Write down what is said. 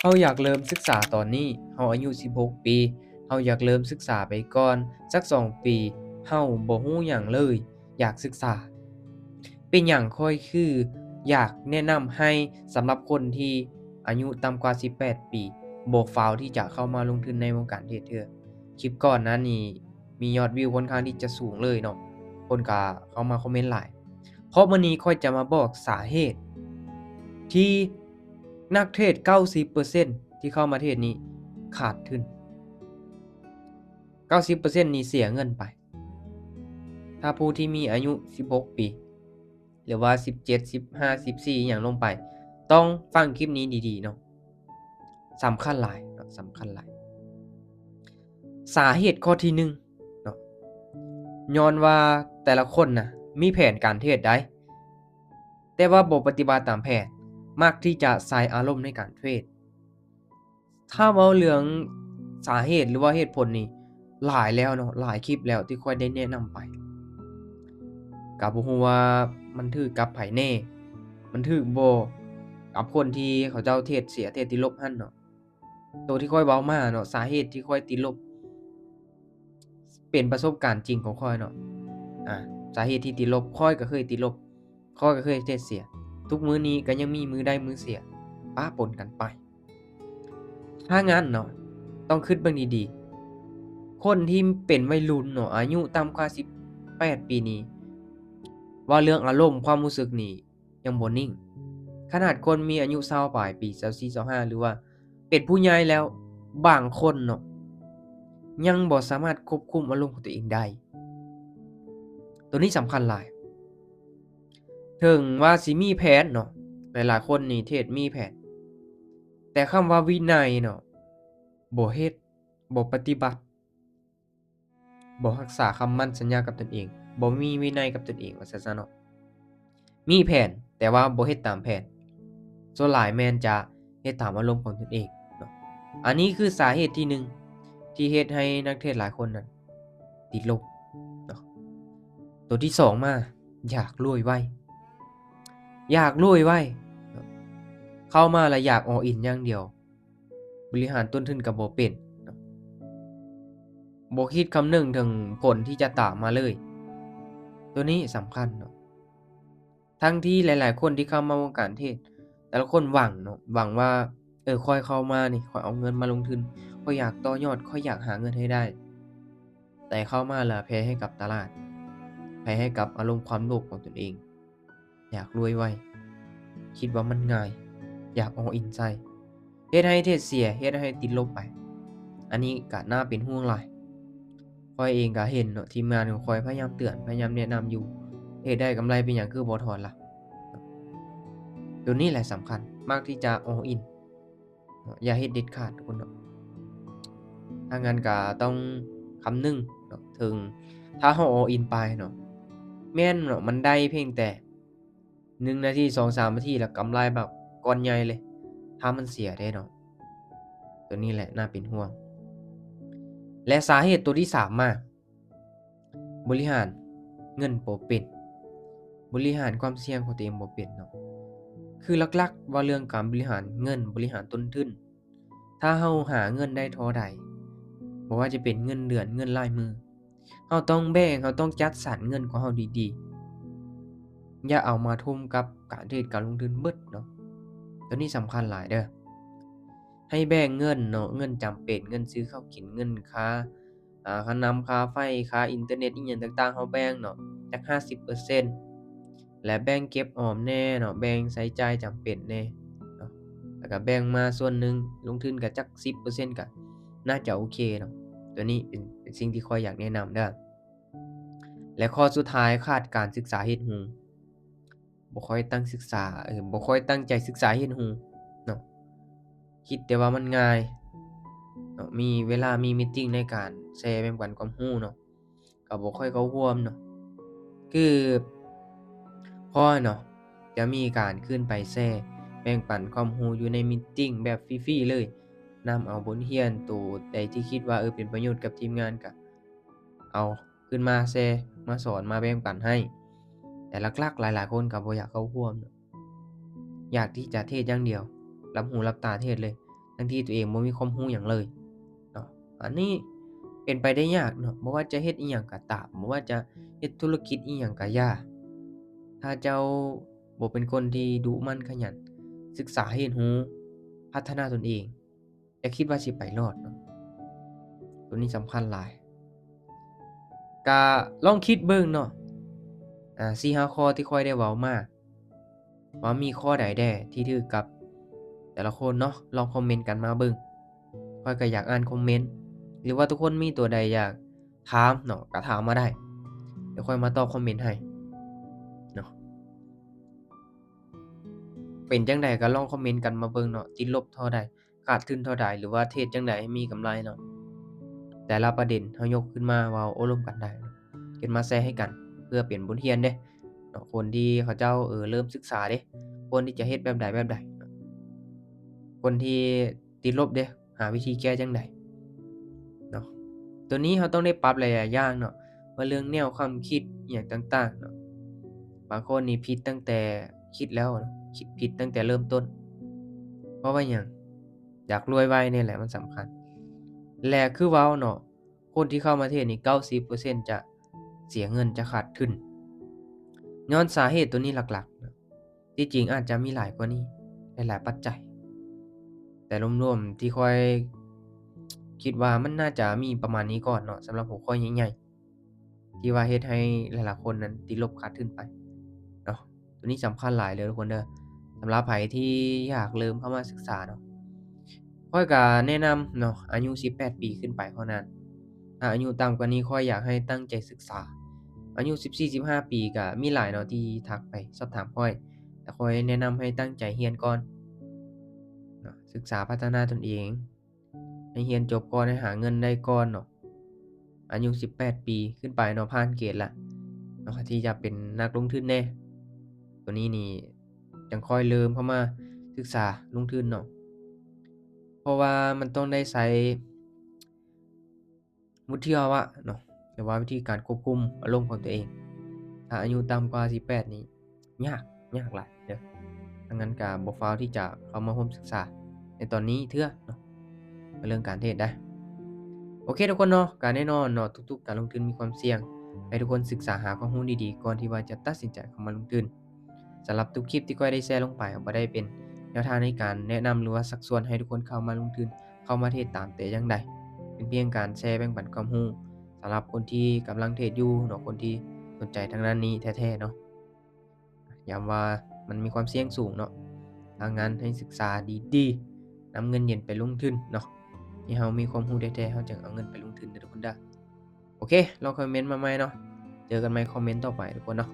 เราอยากเริ่มศึกษาตอนนี้เราอายุ16ปีเราอยากเริ่มศึกษาไปก่อนสัก2ปีเราบ่รู้หยังเลยอยากศึกษาเป็นหยังข้อยคืออยากแนะนำให้สำหรับคนที่อายุต่ำกว่า18ปีบ่ฟ้าวที่จะเข้ามาลงทุนในวงการเทรดเทื่อคลิปก่อนหน้านี้มียอดวิวค่อนข้างที่จะสูงเลยเนาะคนก็เข้ามาคอมเมนต์หลายเพราะมื้อนี้ข้อยจะมาบอกสาเหตุที่นักเทรด 90% ที่เข้ามาเทรดนี้ขาดทุน 90% นี่เสียเงินไป ถ้าผู้ที่มีอายุ16ปีหรือว่า17 15 14อิหยังลงไป ต้องฟังคลิปนี้ดีๆเนาะสำคัญหลายเนาะสำคัญหลาย สาเหตุข้อที่1เนาะย้อนว่าแต่ละคนน่ะมีแผนการเทรดได้ แต่ว่าบ่ปฏิบัติตามแผน มักที่จะใส่อารมณ์ในการเทรด ถ้าเว้าเรื่องสาเหตุหรือว่าเหตุผลนี่หลายแล้วเนาะหลายคลิปแล้วที่ข้อยได้แนะนำไปก็บ่ฮู้ว่ามันถูกกับไผแน่มันถูกบ่กับคนที่เขาเจ้าเทรดเสียเทรดติดลบหั้นเนาะตัวที่ข้อยเว้ามาเนาะสาเหตุที่ข้อยติดลบเป็นประสบการณ์จริงของข้อยเนาะอาสาเหตุที่ติดลบข้อยก็เคยติดลบข้อยก็เคยเทรดเสียทุกมื้อนี้ก็ยังมีมื้อได้มื้อเสียปะปนกันไป ถ้างั้นเนาะต้องคิดเบิ่งดีๆคนที่เป็นวัยรุ่นเนาะอายุต่ำกว่า18ปีนี้ว่าเรื่องอารมณ์ความรู้สึกนี่ยังบ่นิ่งขนาดคนมีอายุ20ปลายปี24 25หรือว่าเป็นผู้ใหญ่แล้วบางคนเนาะยังบ่สามารถควบคุมอารมณ์ของตัวเองได้ตัวนี้สำคัญหลายถึงว่าสิมีแผนเนาะหลายๆคนนี่เทรดมีแผนแต่คำว่าวินัยเนาะบ่เฮ็ดบ่ปฏิบัติ บ่รักษาคำมั่นสัญญากับตนเองบ่มีวินัยกับตนเองว่าซั่นซะเนาะมีแผนแต่ว่าบ่เฮ็ดตามแผนส่วนหลายแม่นจะเฮ็ดตามอารมณ์ของตนเองเนาะอันนี้คือสาเหตุที่1ที่เฮ็ดให้นักเทรดหลายคนนั้นติดลบเนาะตัวที่2มาอยากรวยไวอยากรวยไวเนาะเข้ามาแล้วอยาก all in อย่างเดียวบริหารต้นทุนก็บ่เป็นเนาะบ่คิดคำนึงถึงผลที่จะตามมาเลยตัวนี้สำคัญเนาะ ทั้งที่หลายๆคนที่เข้ามาวงการเทศแต่ละคนหวังเนาะหวังว่าข้อยเข้ามานี่ข้อยเอาเงินมาลงทุนข้อยอยากต่อยอดข้อยอยากหาเงินให้ได้แต่เข้ามาแล้วแพ้ให้กับตลาดแพ้ให้กับอารมณ์ความโลภของตนเองอยากรวยไวคิดว่ามันง่ายอยาก all in ใส่เฮ็ดให้เทศเสียเฮ็ดให้ติดลบไปอันนี้ก็น่าเป็นห่วงหลายข้อยเองก็เห็นเนาะทีมงานของข้อยพยายามเตือนพยายามแนะนำอยู่เฮ็ดได้กำไรเป็นหยังคือบ่ถอนล่ะ ตัวนี้แหละสำคัญมากที่จะ all in อย่าเฮ็ดเด็ดขาดทุกคนเนาะถ้างั้นก็ต้องคำนึงเนาะถึงถ้าเรา all in ไปเนาะแม่นเนาะมันได้เพียงแต่1นาที2-3นาทีแล้วกำไรแบบก้อนใหญ่เลยถ้ามันเสียเด้เนาะตัวนี้แหละน่าเป็นห่วงและสาเหตุตัวที่3มาบริหารเงินบ่เป็นบริหารความเสี่ยงของตัวเองบ่เป็นเนาะ คือหลักๆว่าเรื่องการบริหารเงินบริหารต้นทุนถ้าเราหาเงินได้เท่าใดบ่ว่าจะเป็นเงินเดือนเงินรายมื้อเราต้องแบ่งเราต้องจัดสรรเงินของเราดีๆอย่าเอามาทุ่มกับการเทรดการลงทุนเบิดเนาะตัวนี้สำคัญหลายเด้อให้แบ่งเงินเนาะเงินจำเป็นเงินซื้อข้าวกินเงินค่าค่าน้ำค่าไฟค่าอินเทอร์เน็ตอิหยังต่างๆเราแบ่งเนาะจัก50%และแบ่งเก็บออมแหน่เนาะแบ่งใช้จ่ายจำเป็นแหน่เนาะแล้วก็แบ่งมาส่วนหนึ่งลงทุนก็จัก10%ก็น่าจะโอเคเนาะตัวนี้เป็นสิ่งที่ข้อยอยากแนะนำเด้อและข้อสุดท้ายขาดการศึกษาเฮ็ดรูบ่ค่อยตั้งศึกษาบ่ค่อยตั้งใจศึกษาเฮ็ดรูเนาะคิดแต่ว่ามันง่ายเนาะมีเวลามีมีตติงในการแชร์แบ่งปันความรู้เนาะก็บ่ค่อยเข้าร่วมเนาะคือพอเนาะจะมีการขึ้นไปแชร์แบ่งปันความรู้อยู่ในมีตติงแบบฟรีๆเลยนำเอาบทเรียนตัวใดที่คิดว่าเป็นประโยชน์กับทีมงานก็เอาขึ้นมาแชร์มาสอนมาแบ่งปันให้แต่หลักๆหลายๆคนก็บ่อยากเข้าร่วมเนาะอยากที่จะเทศอย่างเดียวรับหูรับตาเทศเลย ทั้งที่ตัวเองบ่มีความรู้หยังเลยเนาะอันนี้เป็นไปได้ยากเนาะบ่ว่าจะเฮ็ดอิหยังก็ตามบ่ว่าจะเฮ็ดธุรกิจอิหยังก็อย่าถ้าเจ้าบ่เป็นคนที่ดุมั่นขยันศึกษาเรียนรู้พัฒนาตนเองอย่าคิดว่าสิไปรอดเนาะตัวนี้สำคัญหลายก็ลองคิดเบิ่งเนาะ4-5ข้อที่ข้อยได้เว้ามาว่ามีข้อใดแด่ที่ถูกกับแต่ละคนเนาะลองคอมเมนต์กันมาเบิ่งข้อยก็อยากอ่านคอมเมนต์หรือว่าทุกคนมีตัวใดอยากถามเนาะก็ถามมาได้เดี๋ยวค่อยมาตอบคอมเมนต์ให้เนาะเป็นจั่งใดก็ลองคอมเมนต์กันมาเบิ่งเนาะติดลบเท่าใดขาดทุนเท่าใดหรือว่าเทรดจั่งใดให้มีกำไรเนาะแต่ละประเด็นเฮายกขึ้นมาเว้าโอ้ร่วมกันได้เนาะเฮ็ดมาแชร์ให้กันเพื่อเป็นบทเรียนเด้เนาะคนที่เขาเจ้าเริ่มศึกษาเด้ควรที่จะเฮ็ดแบบใดแบบใดเนาะคนที่ติดลบเด้หาวิธีแก้จั่งใดเนาะตัวนี้เราต้องได้ปรับหลายๆอย่างเนาะว่าเรื่องแนวความคิดอิหยังต่างๆเนาะบางคนนี่ผิดตั้งแต่คิดแล้วเนาะคิดผิดตั้งแต่เริ่มต้น เพราะว่าหยังอยากรวยไวเนี่ยแหละมันสำคัญและคือเว้าเนาะคนที่เข้ามาเทศนี่90%จะเสียเงินจะขาดทุนย้อนสาเหตุตัวนี้หลักๆนะที่จริงอาจจะมีหลายกว่านี้หลายๆปัจจัยแต่รวมๆที่ข้อยคิดว่ามันน่าจะมีประมาณนี้ก่อนเนาะสำหรับหัวข้อใหญ่ๆที่ว่าเฮ็ดให้หลายๆคนนั้นติดลบขาดทุนไปเนาะตัวนี้สำคัญหลายเด้อทุกคนเด้อสำหรับไผที่อยากเริ่มเข้ามาศึกษาเนาะ ข้อยก็แนะนำเนาะอายุ18ปีขึ้นไปเท่านั้นถ้าอายุต่ำกว่านี้ข้อยอยากให้ตั้งใจศึกษาอายุ14-15ปีก็มีหลายเนาะที่ทักไปสอบถามข้อยแต่ข้อยแนะนำให้ตั้งใจเรียนก่อนเนาะศึกษาพัฒนาตนเองให้เรียนจบก่อนให้หาเงินได้ก่อนเนาะอายุ18ปีขึ้นไปเนาะผ่านเกณฑ์แล้วเนาะที่จะเป็นนักลงทุนแหน่ตัวนี้นี่จั่งค่อยเริ่มเข้ามาศึกษาลงทุนเนาะ เพราะว่ามันต้องได้ใช้วุฒิภาวะเนาะหรือว่าวิธีการควบคุมอารมณ์ของตัวเองถ้าอายุต่ำกว่า18นี่ยากยากหลายเด้อดังนั้นก็บ่ฟ้าวที่จะเข้ามาร่วมศึกษาในตอนนี้เทื่อเนาะเรื่องการเทรดได้โอเคทุกคนเนาะก็แน่นอนเนาะทุกๆการลงทุนมีความเสี่ยงให้ทุกคนศึกษาหาความรู้ดีๆก่อนที่ว่าจะตัดสินใจเข้ามาลงทุนสำหรับทุกคลิปที่ก้อยได้แชร์ลงไปบ่ได้เป็นแนวทางในการแนะนำหรือว่าชักชวนให้ทุกคนเข้ามาลงทุนเข้ามาเทรดตามแต่อย่างใด เป็นเพียงการแชร์แบ่งปันความรู้สำหรับคนที่กำลังเทรดอยู่เนาะคนที่สนใจทางด้านนี้แท้ๆเนาะย้ำว่ามันมีความเสี่ยงสูงเนาะดังนั้นให้ศึกษาดีๆนำเงินเย็นไปลงทุนเนาะให้เรามีความรู้แท้ๆเราจึงเอาเงินไปลงทุนเด้อทุกคนเด้อโอเคลองคอมเมนต์มาใหม่เนาะเจอกันใหม่คอมเมนต์ต่อไปทุกคนเนาะ